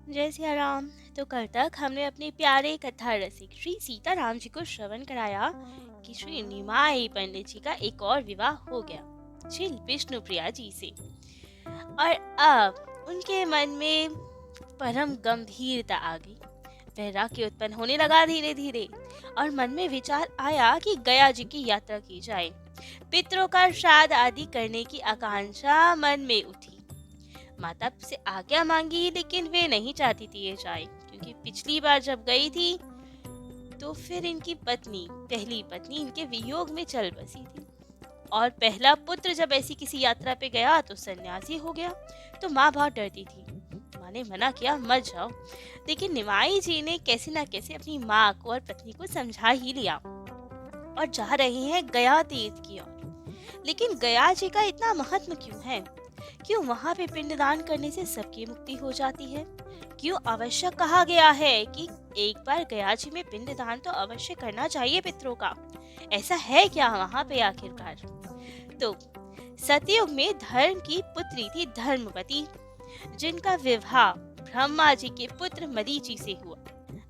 जय सिया राम। तो कल तक हमने अपने प्यारे कथा रसिक श्री सीताराम जी को श्रवण कराया कि श्री निमाई पंडित जी का एक और विवाह हो गया श्री विष्णु प्रिया जी से। और अब उनके मन में परम गंभीरता आ गई। वैराग्य उत्पन्न होने लगा धीरे धीरे। और मन में विचार आया कि गया जी की यात्रा की जाए। पितरों का श्राद्ध आदि करने की आकांक्षा मन में उठी। माता से आज्ञा मांगी, लेकिन वे नहीं चाहती थी ये जाए, क्योंकि पिछली बार जब गई थी तो फिर इनकी पत्नी, पहली पत्नी, इनके वियोग में चल बसी थी। और पहला पुत्र जब ऐसी किसी यात्रा पे गया तो सन्यासी हो गया। तो माँ बहुत डरती थी। माँ ने मना किया, मत जाओ। लेकिन निमाई जी ने कैसे न कैसे अपनी माँ को और पत्नी को समझा ही लिया और जा रहे हैं गया तीर्थ की ओर। लेकिन गया जी का इतना महत्व क्यों है? क्यों वहाँ पे पिंडदान करने से सबकी मुक्ति हो जाती है? क्यों आवश्यक कहा गया है कि एक बार गया जी में पिंडदान तो अवश्य करना चाहिए पितरों का? ऐसा है क्या वहाँ पे आखिरकार? तो सतयुग में धर्म की पुत्री थी धर्मवती, जिनका विवाह ब्रह्मा जी के पुत्र मरीचि से हुआ।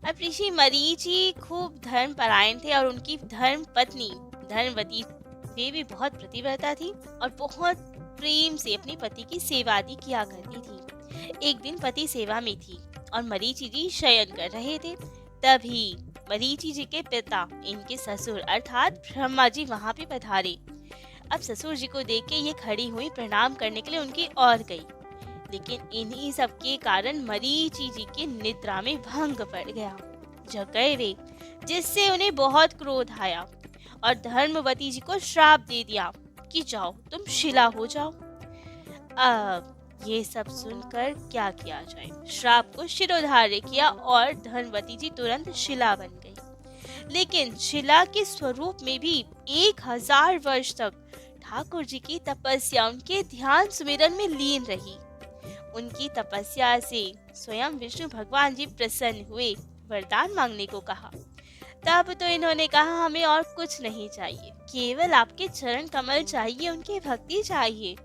अब ऋषि मरीचि खूब धर्म परायण थे और उनकी धर्म पत्नी धर्मवती वे भी बहुत प्रतिव्रता थी और बहुत प्रेम से अपने पति की सेवा आदि किया करती थी। एक दिन पति सेवा में थी और मरीचि जी शयन कर रहे थे। तभी मरीचि जी के पिता, इनके ससुर अर्थात ब्रह्मा जी वहां पे पधारे। अब ससुर जी को देख के ये खड़ी हुई प्रणाम करने के लिए उनकी ओर गई। लेकिन इन्हीं सब के कारण मरीचि जी की निद्रा में भंग पड़ गया। जग गए वे, जिससे उन्हें बहुत क्रोध आया और धर्मवती जी को श्राप दे दिया कि जाओ तुम शिला हो जाओ। अब ये सब सुनकर क्या किया जाए? श्राप को शिरोधार्य किया और धर्मवती जी तुरंत शिला बन गई। लेकिन शिला के स्वरूप में भी 1000 वर्ष तक ठाकुर जी की तपस्या उनके ध्यान सुमिरन में लीन रही। उनकी तपस्या से स्वयं विष्णु भगवान जी प्रसन्न हुए, वरदान मांगने को कहा। तब तो इन्होंने कहा, हमें और कुछ नहीं चाहिए, केवल आपके चरण कमल चाहिए, उनकी भक्ति चाहिए।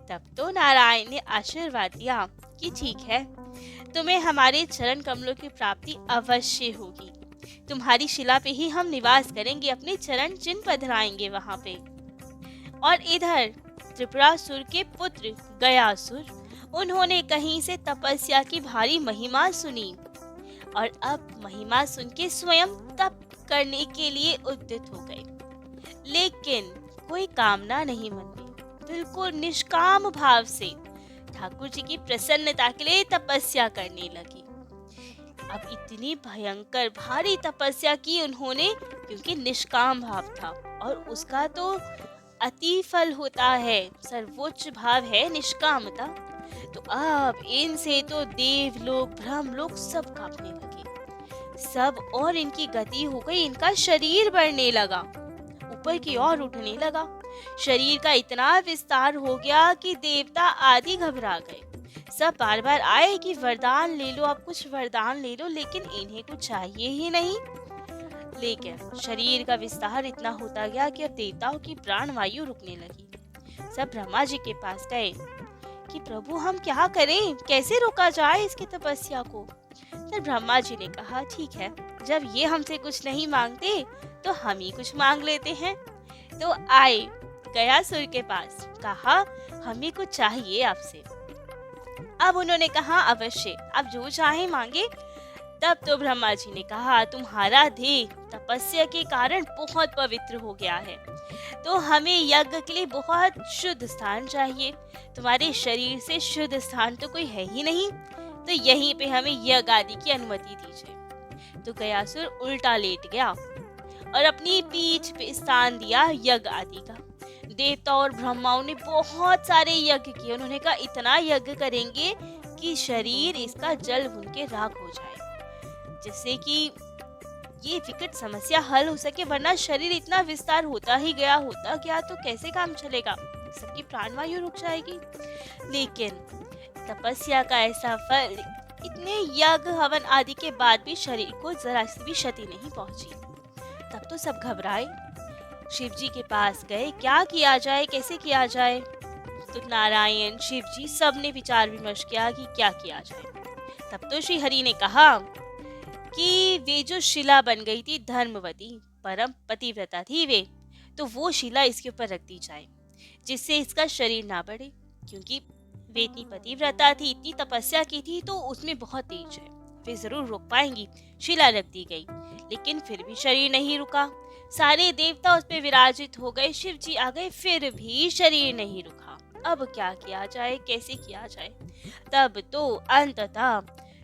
तब तो नारायण ने आशीर्वाद दिया कि ठीक है, तुम्हें हमारे चरण कमलों की प्राप्ति अवश्य होगी। तुम्हारी शिला पे ही हम निवास करेंगे, अपने चरण चिन्ह पधराएंगे वहां पे। और इधर त्रिपुरासुर के पुत्र गयासुर, उन्होंने कहीं से तपस्या की भारी महिमा सुनी और अब महिमा सुन के स्वयं तप करने के लिए उद्यत हो गए। लेकिन कोई कामना नहीं मन में, बिल्कुल निष्काम भाव से ठाकुर जी की प्रसन्नता के लिए तपस्या करने लगे। अब इतनी भयंकर भारी तपस्या की उन्होंने, क्योंकि निष्काम भाव था और उसका तो अति फल होता है, सर्वोच्च भाव है निष्कामता। तो अब इनसे तो देवलोक ब्रह्मलोक सब कांपने लगे सब, और इनकी गति हो गई, इनका शरीर बढ़ने लगा, ऊपर की ओर उठने लगा। शरीर का इतना विस्तार हो गया कि देवता आदि घबरा गए। सब बार बार आए कि वरदान ले लो, आप कुछ वरदान ले लो, लेकिन इन्हें कुछ चाहिए ही नहीं। लेकिन शरीर का विस्तार इतना होता गया कि अब देवताओं की प्राण वायु रुकने लगी। सब ब्रह्मा जी के पास गए कि प्रभु हम क्या करें, कैसे रोका जाए इसकी तपस्या को? फिर ब्रह्मा जी ने कहा, ठीक है, जब ये हमसे कुछ नहीं मांगते तो हम ही कुछ मांग लेते हैं। तो आए गयासुर के पास, कहा हमें कुछ चाहिए आपसे। अब उन्होंने कहा, अवश्य आप जो चाहे मांगे। तब तो ब्रह्मा जी ने कहा, तुम्हारा देह तपस्या के कारण बहुत पवित्र हो गया है, तो हमें यज्ञ के लिए बहुत शुद्ध स्थान चाहिए। तुम्हारे शरीर से शुद्ध स्थान तो कोई है ही नहीं, तो यहीं पे हमें यज्ञ आदि की अनुमति दीजिए। तो गयासुर उल्टा लेट गया और अपनी पीठ पे स्थान दिया यज्ञ आदि का। देवता और ब्रह्माओं ने बहुत सारे यज्ञ किए। उन्होंने कहा, इतना यज्ञ करेंगे कि शरीर इसका जल भून के राख हो जाए, जिससे कि ये विकट समस्या हल हो सके, वरना शरीर इतना विस्तार होता ही गया होता गया तो कैसे काम चलेगा, सबकी प्राणवायु रुक जाएगी। लेकिन तपस्या का ऐसा फल, इतने यज्ञ हवन आदि के बाद भी शरीर को जरा सी भी क्षति नहीं पहुंची। तब तो सब घबराए, शिव जी के पास गए, क्या किया जाए, कैसे किया जाए? तो नारायण शिव जी सब ने विचार विमर्श किया कि क्या किया जाए। तब तो श्री हरि ने कहा कि वे जो शिला बन गई थी धर्मवती परम पतिव्रता थी वे, तो वो शिला इसके ऊपर रख दी जाए जिससे इसका शरीर ना बढ़े, क्योंकि वे इतनी पतिव्रता थी, इतनी तपस्या की थी, तो उसमें बहुत तेज है, वे जरूर रोक पाएंगी। शिला रख दी गई, लेकिन फिर भी शरीर नहीं रुका। सारे देवता उस पे विराजित हो गए, शिव जी आ गए, फिर भी शरीर नहीं रुका। अब क्या किया जाए, कैसे किया जाए? तब तो अंततः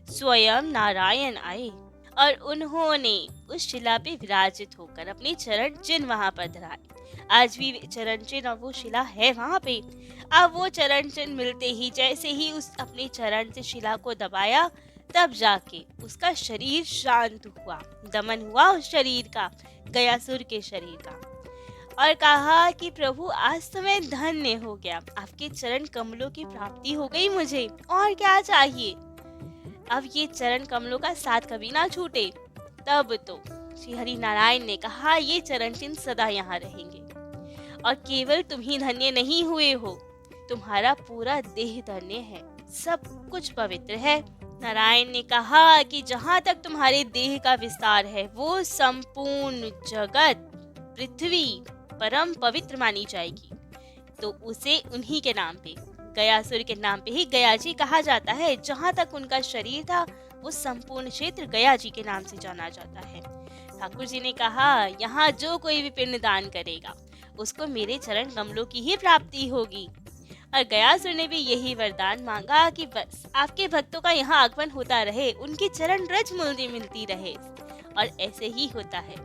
स्वयं नारायण आए और उन्होंने उस शिला पे विराजित होकर अपने चरण चिन्ह वहां पर धराए। आज भी चरण चिन्ह और वो शिला है वहां पे। अब वो चरण चिन्ह मिलते ही, जैसे ही उस अपने चरण से शिला को दबाया, तब जाके उसका शरीर शांत हुआ, दमन हुआ उस शरीर का, गयासुर के शरीर का, और कहा कि प्रभु आज तो मैं धन्य हो गया, आपके चरण कमलों की प्राप्ति हो गई मुझे, और क्या चाहिए? अब ये चरण कमलों का साथ कभी ना छूटे। तब तो श्री हरि नारायण ने कहा ये चरण चिन्ह सदा यहाँ रहेंगे, और केवल तुम ही धन्य नहीं हुए हो, तुम्हारा पूरा देह धन्य है, सब कुछ पवित्र है। नारायण ने कहा कि जहाँ तक तुम्हारे देह का विस्तार है वो संपूर्ण जगत पृथ्वी परम पवित्र मानी जाएगी, तो उसे उन्हीं के नाम पे, गयासुर के नाम पे ही गया जी कहा जाता है। जहाँ तक उनका शरीर था वो संपूर्ण क्षेत्र गया जी के नाम से जाना जाता है। ठाकुर जी ने कहा यहाँ जो कोई भी पिंड दान करेगा उसको मेरे चरण कमलों की ही प्राप्ति होगी। और गयासुर ने भी यही वरदान मांगा कि बस आपके भक्तों का यहाँ आगमन होता रहे, उनकी चरण रज मुल्दी मिलती रहे, और ऐसे ही होता है।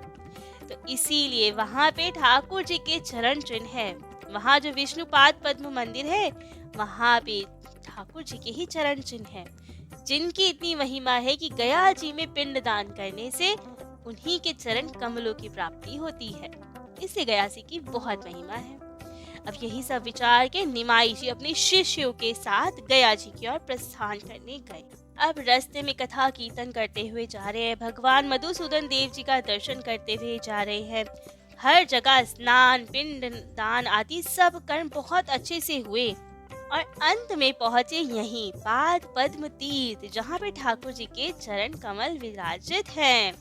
तो इसीलिए वहाँ पे ठाकुर जी के चरण चिन्ह है। वहाँ जो विष्णुपाद पद्म मंदिर है वहाँ पे ठाकुर जी के ही चरण चिन्ह है, जिनकी इतनी महिमा है कि गया जी में पिंड दान करने से उन्हीं के चरण कमलों की प्राप्ति होती है। इससे गया जी की बहुत महिमा है। अब यही सब विचार के निमाई जी अपने शिष्यों के साथ गया जी की ओर प्रस्थान करने गए। अब रास्ते में कथा कीर्तन करते हुए जा रहे हैं, भगवान मधुसूदन देव जी का दर्शन करते हुए जा रहे हैं। हर जगह स्नान, पिंड दान आदि सब कर्म बहुत अच्छे से हुए, और अंत में पहुंचे यहीं पाद पद्म तीर्थ, जहाँ पे ठाकुर जी के चरण कमल विराजित हैं।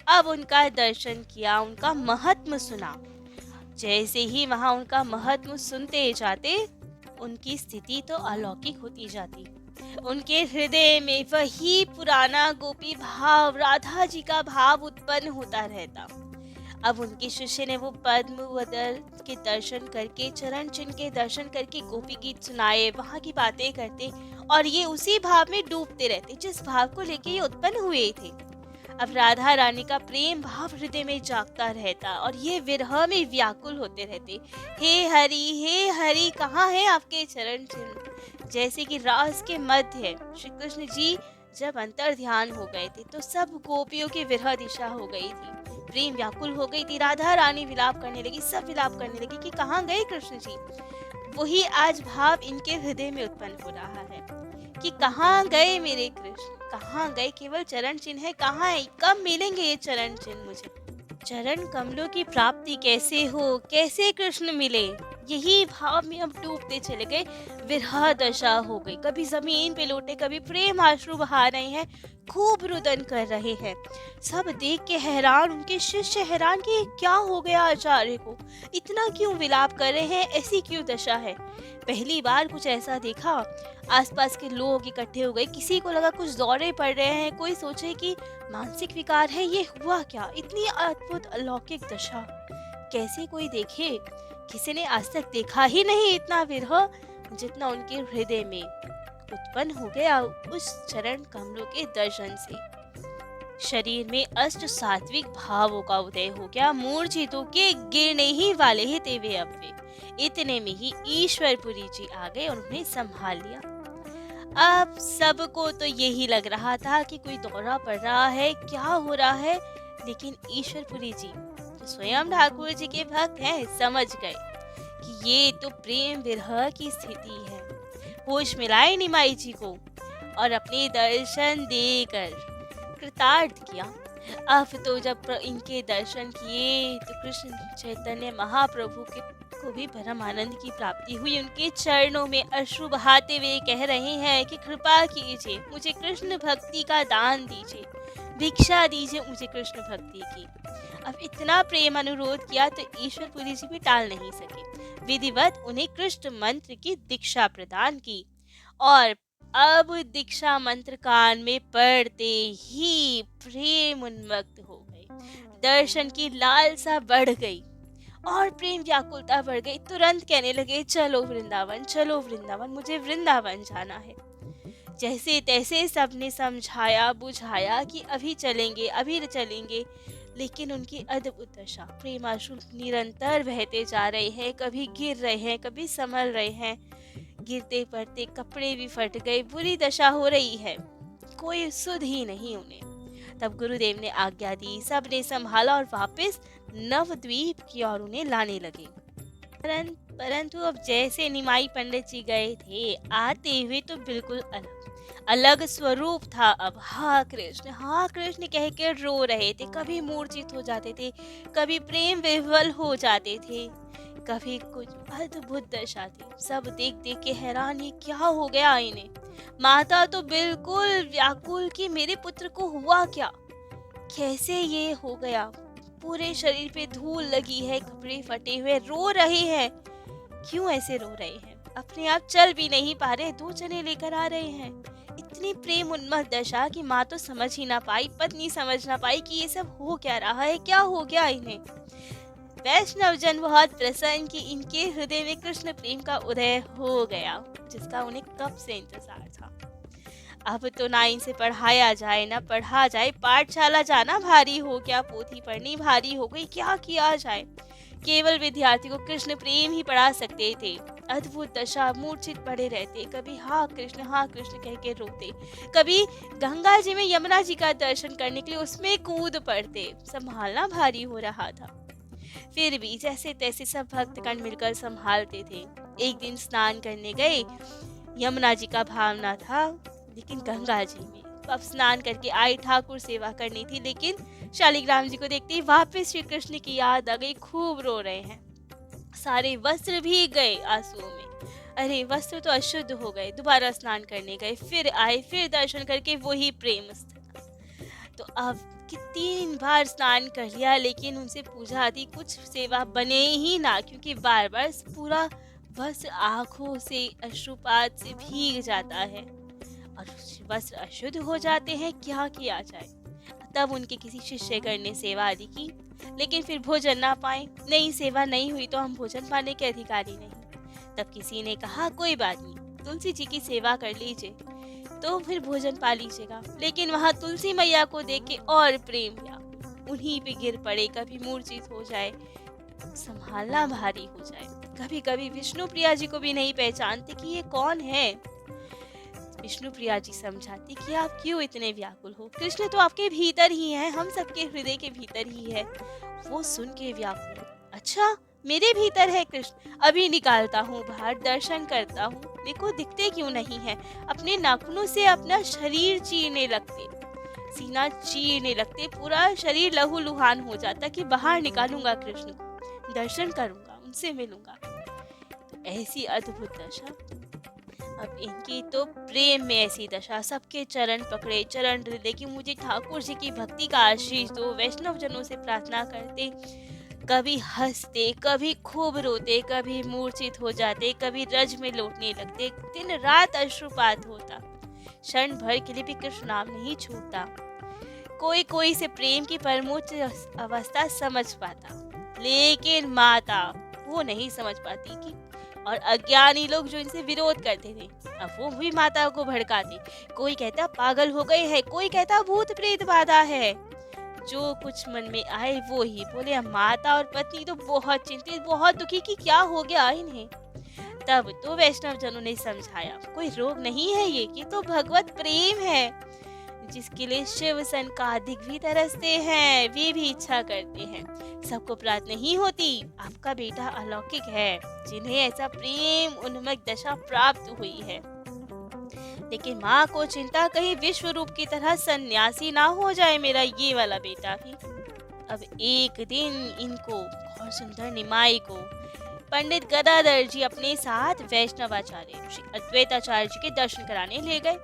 अब उनका दर्शन किया, उनका महत्व सुना। जैसे ही वहां उनका महत्व सुनते जाते, उनकी स्थिति तो अलौकिक होती जाती। उनके हृदय में वही पुराना गोपी भाव, राधा जी का भाव उत्पन्न होता रहता। अब उनके शिष्य ने वो पद्म वदल के दर्शन करके, चरण चिन्ह के दर्शन करके गोपी गीत सुनाए, वहाँ की बातें करते, और ये उसी भाव में डूबते रहते जिस भाव को लेके ये उत्पन्न हुए थे। अब राधा रानी का प्रेम भाव हृदय में जागता रहता, और ये विरह में व्याकुल होते रहते, हे हरि कहाँ है आपके चरण चिन्ह। जैसे कि रास के मध्य श्री कृष्ण जी जब अंतर ध्यान हो गए थे तो सब गोपियों की विरह दिशा हो गई थी, प्रेम व्याकुल हो गई थी। राधा रानी विलाप करने लगी, सब विलाप करने लगी कि कहाँ गए कृष्ण जी। वही आज भाव इनके हृदय में उत्पन्न हो रहा है कि कहाँ गए मेरे कृष्ण, कहाँ गए, केवल चरण चिन्ह है, कहाँ है, कब मिलेंगे ये चरण चिन्ह मुझे। चरण कमलों की प्राप्ति कैसे हो, कैसे कृष्ण मिले, यही भाव में अब डूबते चले गए। विरह दशा हो गई, कभी जमीन पे लौटे, कभी प्रेम आश्रु बहा रहे हैं, खूब रुदन कर रहे हैं। सब देख के हैरान, उनके शिष्य हैरान कि क्या हो गया आचार्य को, इतना क्यों विलाप कर रहे हैं, ऐसी क्यों दशा है। पहली बार कुछ ऐसा देखा। आसपास के लोग इकट्ठे हो गए, किसी को लगा कुछ दौरे पड़ रहे हैं, कोई सोचे कि मानसिक विकार है, ये हुआ क्या, इतनी अद्भुत अलौकिक दशा कैसे कोई देखे। किसी ने आज तक देखा ही नहीं इतना विरह जितना उनके हृदय में उत्पन्न हो गया उस चरण कमलों के दर्शन से। शरीर में अष्ट सात्विक भावों का उदय हो गया, मूर्छित होके गिरने ही वाले ही थे वे। अब वे इतने में ही ईश्वरपुरी जी आ गए और उन्हें संभाल लिया। अब सबको तो यही लग रहा था कि कोई दौरा पड़ रहा है, क्या हो रहा है, लेकिन ईश्वरपुरी जी तो स्वयं ठाकुर जी के भक्त हैं, समझ गए कि ये तो प्रेम विरह की स्थिति है। होश मिलाए निमाई जी को और अपने दर्शन देकर कृतार्थ किया। अब तो जब इनके दर्शन किए तो कृष्ण चैतन्य महाप्रभु के को भी परम आनंद की प्राप्ति हुई। उनके चरणों में अश्रु बहाते हुए कह रहे हैं कि कृपा कीजिए, मुझे कृष्ण भक्ति का दान दीजिए, भिक्षा दीजिए मुझे कृष्ण भक्ति की। अब इतना प्रेम अनुरोध किया तो ईश्वरपुरी जी भी टाल नहीं सके। विधिवत उन्हें कृष्ण मंत्र की दीक्षा प्रदान की और अब दीक्षा मंत्र कान में पड़ते ही प्रेम उन्मत्त हो गए। दर्शन की लालसा बढ़ गई और प्रेम व्याकुलता बढ़ गई। तुरंत कहने लगे, चलो वृंदावन, चलो वृंदावन, मुझे वृंदावन जाना है। जैसे तैसे सबने समझाया बुझाया कि अभी चलेंगे, अभी चलेंगे, लेकिन उनकी अद्भुत दशा, प्रेमाश्रु निरंतर बहते जा रहे हैं, कभी गिर रहे हैं, कभी संभल रहे हैं, गिरते पड़ते कपड़े भी फट गए, बुरी दशा हो रही है, कोई सुध ही नहीं उन्हें। तब गुरुदेव ने आज्ञा दी, सबने संभाला और वापस नवद्वीप की ओर उन्हें लाने लगे। परंतु अब जैसे निमाई पंडित जी गए थे, आते हुए तो बिल्कुल अलग स्वरूप था। अब हाँ कृष्ण कह के रो रहे थे, कभी मूर्छित हो जाते थे, कभी प्रेम विह्वल हो जाते थे, कभी कुछ अद्भुत दशा थी। सब देख देख के हैरान, ये क्या हो गया इन्हें। माता तो बिल्कुल व्याकुल कि मेरे पुत्र को हुआ क्या, कैसे ये हो गया। पूरे शरीर पे धूल लगी है, कपड़े फटे हुए, रो रहे हैं। क्यों ऐसे रो रहे हैं? अपने आप चल भी नहीं पा रहे, 2 जने लेकर आ रहे हैं। इतनी प्रेम उन्मत्त दशा कि माँ तो समझ ही ना पाई, पत्नी समझ ना पाई कि ये सब हो क्या रहा है, क्या हो गया इन्हें। वैष्णव जन बहुत प्रसन्न कि इनके हृदय में कृष्ण प्रेम का उदय हो गया, जिसका उन्हें कब से इंतजार था। अब तो ना इनसे पढ़ाया जाए ना पढ़ा जाए, पाठशाला जाना भारी हो गया, पोथी पढ़नी भारी हो गई, क्या किया जाए। केवल विद्यार्थी को कृष्ण प्रेम ही पढ़ा सकते थे। अद्भुत दशा, मूर्छित पड़े रहते, कभी हाँ कृष्ण कह के रोते, कभी गंगा जी में यमुना जी का दर्शन करने के लिए उसमें कूद पड़ते। संभालना भारी हो रहा था। फिर भी जैसे तैसे सब भक्तगण मिलकर संभालते थे। एक दिन स्नान करने गए, यमुना जी का भावना था, लेकिन गंगा जी में अब स्नान करके आए, ठाकुर सेवा करनी थी, लेकिन शालिग्राम जी को देखते ही वापस श्री कृष्ण की याद आ गई। खूब रो रहे हैं, सारे वस्त्र भीग गए आंसुओं में। अरे वस्त्र तो अशुद्ध हो गए। दोबारा स्नान करने गए, फिर आए, फिर दर्शन करके वही प्रेम स्थल। तो अब कि 3 बार स्नान कर लिया, लेकिन उनसे पूजा आदि कुछ सेवा बने ही ना, क्योंकि बार बार पूरा वस्त्र आंखों से अश्रुपात से भीग जाता है और वस्त्र अशुद्ध हो जाते हैं। क्या किया जाए? तब उनके किसी शिष्यगण ने सेवा आदि की, लेकिन फिर भोजन ना पाए। नहीं, सेवा नहीं हुई तो हम भोजन पाने के अधिकारी नहीं। तब किसी ने कहा, कोई बात नहीं, तुलसी जी की सेवा कर लीजिए तो फिर भोजन पा लीजिएगा। लेकिन वहाँ तुलसी मैया को देख के और प्रेम हुआ, उन्हीं पे गिर पड़े, कभी मूर्छित हो जाए, संभालना भारी हो जाए। कभी कभी विष्णु प्रिया जी को भी नहीं पहचानते कि ये कौन है। विष्णु प्रिया जी समझाती कि आप क्यों इतने व्याकुल हो, कृष्ण तो आपके भीतर ही है, हम सबके हृदय के भीतर ही है। वो सुन के व्याकुल, अच्छा मेरे भीतर है कृष्ण, अभी निकालता हूँ बाहर, दर्शन करता हूँ, देखो दिखते क्यों नहीं है। अपने नाखूनों से अपना शरीर चीरने लगते, सीना चीरने लगते, पूरा शरीर लहूलुहान हो जाता कि बाहर निकालूंगा कृष्ण को, दर्शन करूंगा, उनसे मिलूंगा। तो ऐसी अद्भुत दशा। अब इनकी तो प्रेम में ऐसी दशा, सबके चरण पकड़े, चरण हृदय की मुझे ठाकुर जी की भक्ति का आशीष दो, वैष्णव जनों से प्रार्थना करते। कभी हंसते, कभी खूब रोते, कभी मूर्छित हो जाते, कभी रज में लौटने लगते। दिन रात अश्रुपात होता, क्षण भर के लिए भी कृष्ण नाम नहीं छूटता। कोई कोई से प्रेम की परमोच्च अवस्था समझ पाता, लेकिन माता वो नहीं समझ पाती कि, और अज्ञानी लोग जो इनसे विरोध करते थे, अब वो भी माता को भड़काते। कोई कहता पागल हो गए हैं, कोई कहता भूत प्रेत बाधा है, जो कुछ मन में आए वो ही बोले। माता और पत्नी तो बहुत चिंतित, बहुत दुखी कि क्या हो गया इन्हें। तब तो वैष्णव जनों ने समझाया, कोई रोग नहीं है ये तो भगवत प्रेम है, जिसके लिए शिव सनकादिक भी तरसते हैं, वे भी इच्छा करते हैं। सबको प्राप्त नहीं होती, आपका बेटा अलौकिक है, जिन्हें ऐसा प्रेम उन्मत्त दशा प्राप्त हुई है। लेकिन माँ को चिंता कहीं विश्व रूप की तरह सन्यासी ना हो जाए मेरा ये वाला बेटा भी। अब एक दिन इनको और सुंदर निमाई को पंडित गदाधर जी अपने साथ वैष्णवाचार्य श्री अद्वैताचार्य जी के दर्शन कराने ले गए।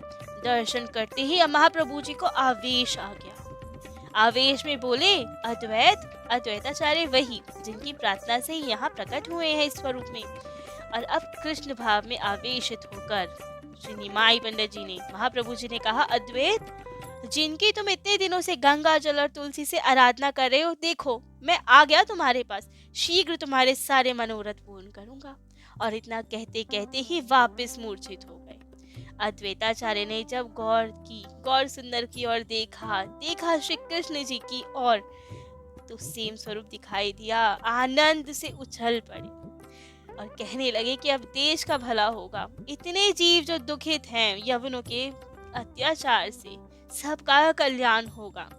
दर्शन करते ही महाप्रभु जी को आवेश आ गया। आवेश में बोले, अद्वैत अद्वैताचार्य वही जिनकी प्रार्थना से यहाँ प्रकट हुए हैं इस स्वरूप में। और अब कृष्ण भाव में आवेशित होकर श्री निमाई पंडित जी ने महाप्रभु जी ने कहा, अद्वैत जिनकी तुम इतने दिनों से गंगा जल और तुलसी से आराधना कर रहे हो, देखो मैं आ गया तुम्हारे पास, शीघ्र तुम्हारे सारे मनोरथ पूर्ण करूंगा। और इतना कहते कहते ही वापस मूर्छित हो गए। अद्वैताचार्य ने जब गौर सुंदर की ओर देखा श्री कृष्ण जी की ओर, तो सेम स्वरूप दिखाई दिया। आनंद से उछल पड़े और कहने लगे कि अब देश का भला होगा। इतने जीव जो दुखित हैं यवनों के अत्याचार से, सबका कल्याण होगा।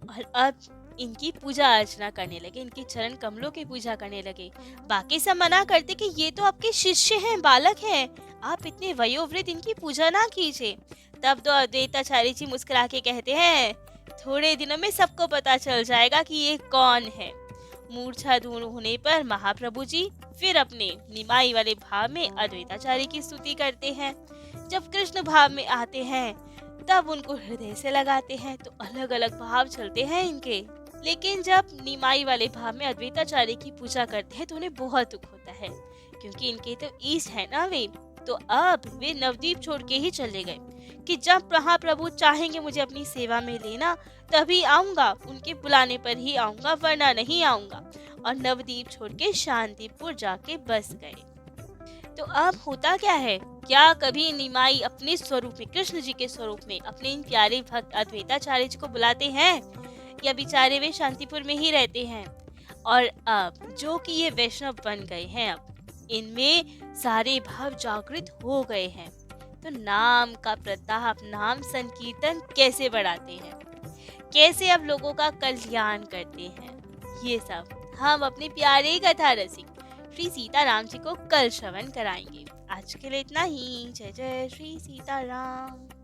और अब इनकी पूजा अर्चना करने लगे, इनके चरण कमलों की पूजा करने लगे। बाकी सब मना करते कि ये तो आपके शिष्य हैं, बालक हैं, आप इतने वयोवृद्ध इनकी पूजा ना कीजिए। तब तो अद्वैताचार्य जी मुस्कुरा के कहते हैं, थोड़े दिनों में सबको पता चल जाएगा कि ये कौन है। मूर्छा दूर होने पर महाप्रभु जी फिर अपने निमाई वाले भाव में अद्वैताचार्य की स्तुति करते हैं। जब कृष्ण भाव में आते हैं तब उनको हृदय से लगाते हैं, तो अलग अलग भाव चलते हैं इनके। लेकिन जब निमाई वाले भाव में अद्वैताचार्य की पूजा करते हैं तो उन्हें बहुत दुख होता है, क्योंकि इनके तो ईश है ना वे। तो अब वे नवद्वीप छोड़ के ही चले गए कि जब महाप्रभु चाहेंगे मुझे अपनी सेवा में लेना तभी आऊंगा, उनके बुलाने पर ही आऊंगा, वरना नहीं आऊंगा। और नवद्वीप छोड़ के शांतिपुर जाके बस गए। तो अब होता क्या है, क्या कभी निमाई अपने स्वरूप में, कृष्ण जी के स्वरूप में अपने इन प्यारे भक्त अद्वैताचार्य जी को बुलाते हैं, या बेचारे वे शांतिपुर में ही रहते हैं? और अब जो कि ये वैष्णव बन गए हैं, अब इनमें सारे भाव जागृत हो गए हैं, तो नाम का प्रताप, नाम संकीर्तन कैसे बढ़ाते हैं, कैसे अब लोगों का कल्याण करते हैं, ये सब हम अपने प्यारे कथा रसिक श्री सीताराम जी को कल श्रवण कराएंगे। आज के लिए इतना ही। जय जय श्री सीताराम।